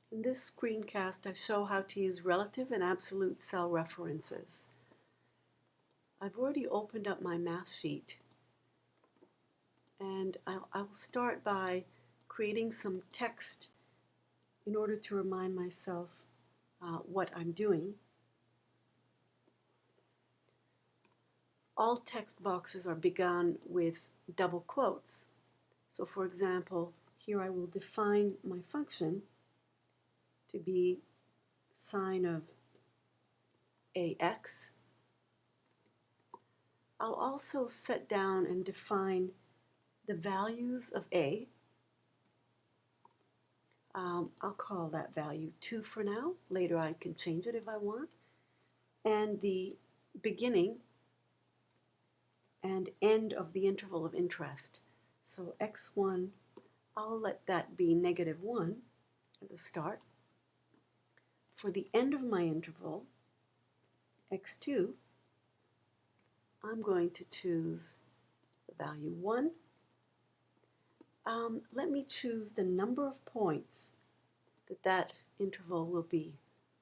In this screencast, I show how to use relative and absolute cell references. I've already opened up my math sheet, and I'll start by creating some text in order to remind myself what I'm doing. All text boxes are begun with double quotes. So for example, here I will define my function to be sine of ax. I'll also set down and define the values of a. I'll call that value 2 for now. Later I can change it if I want. And the beginning and end of the interval of interest. So x1, I'll let that be -1 as a start. For the end of my interval, x2, I'm going to choose the value 1. Let me choose the number of points that interval will be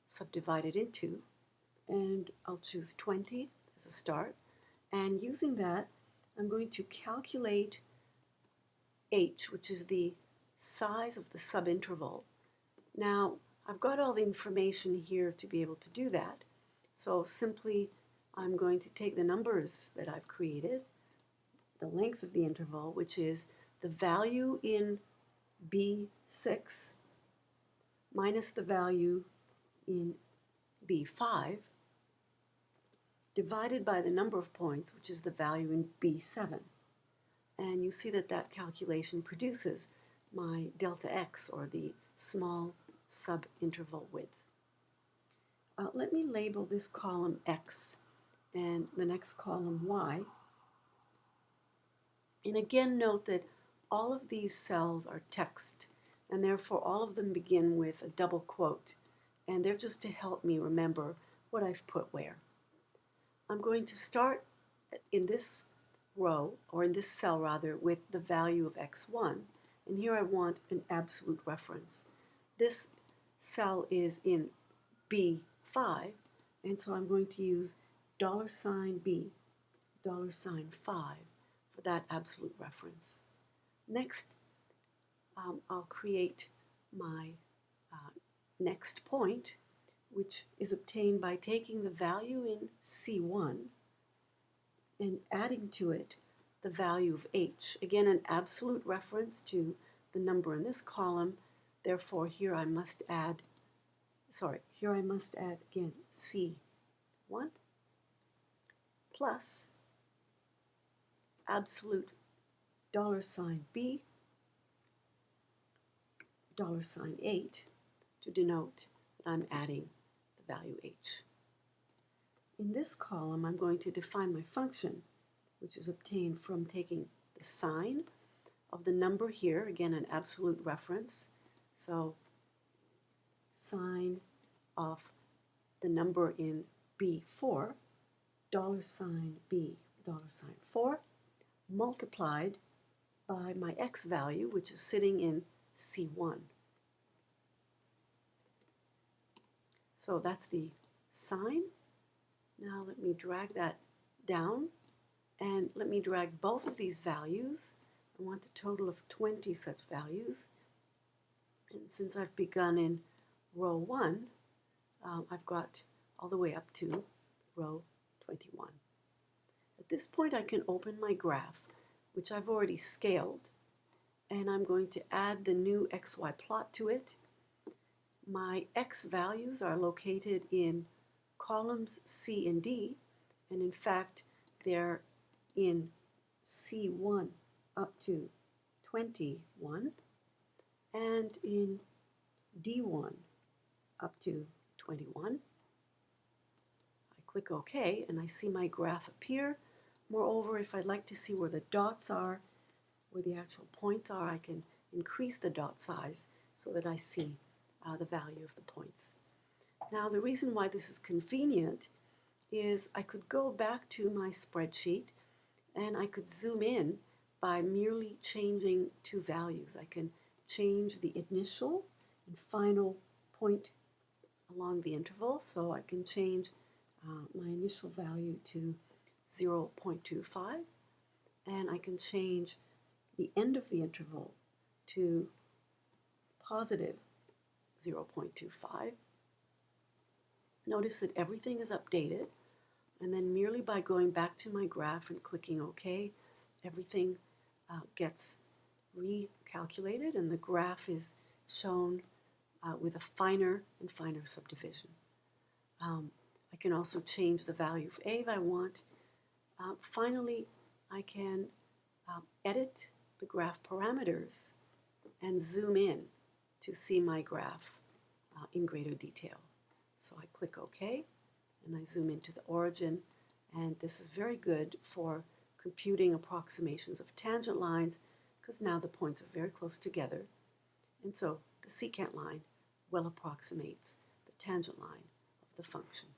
subdivided into, and I'll choose 20 as a start. And using that, I'm going to calculate h, which is the size of the subinterval. Now, I've got all the information here to be able to do that, so simply I'm going to take the numbers that I've created, the length of the interval, which is the value in B6 minus the value in B5 divided by the number of points, which is the value in B7. And you see that that calculation produces my delta x, or the small subinterval width. Let me label this column x and the next column y. And again, note that all of these cells are text, and therefore all of them begin with a double quote, and they're just to help me remember what I've put where. I'm going to start in this row, or in this cell rather, with the value of x1, and here I want an absolute reference. This cell is in B5, and so I'm going to use $B, $5 for that absolute reference. Next, I'll create my next point, which is obtained by taking the value in C1 and adding to it the value of h. Again, an absolute reference to the number in this column. Therefore, here I must add again C1 plus absolute $B, $8 to denote that I'm adding the value h. In this column, I'm going to define my function, which is obtained from taking the sine of the number here, again an absolute reference, so sine of the number in B4, $B, $4, multiplied by my x value, which is sitting in C1. So that's the sine. Now let me drag that down, and let me drag both of these values. I want a total of 20 such values. And since I've begun in row 1, I've got all the way up to row 21. At this point, I can open my graph, which I've already scaled, and I'm going to add the new xy plot to it. My x values are located in columns C and D, and in fact, they're in C1 up to 21, and in D1 up to 21. I click OK, and I see my graph appear. Moreover, if I'd like to see where the dots are, where the actual points are, I can increase the dot size so that I see the value of the points. Now, the reason why this is convenient is I could go back to my spreadsheet and I could zoom in by merely changing two values. I can change the initial and final point along the interval, so I can change my initial value to 0.25, and I can change the end of the interval to positive 0.25. Notice that everything is updated, and then merely by going back to my graph and clicking OK, everything gets recalculated, and the graph is shown with a finer and finer subdivision. I can also change the value of A if I want. Finally, I can edit the graph parameters and zoom in to see my graph in greater detail. So I click OK, and I zoom into the origin, and this is very good for computing approximations of tangent lines, because now the points are very close together, and so the secant line well approximates the tangent line of the function.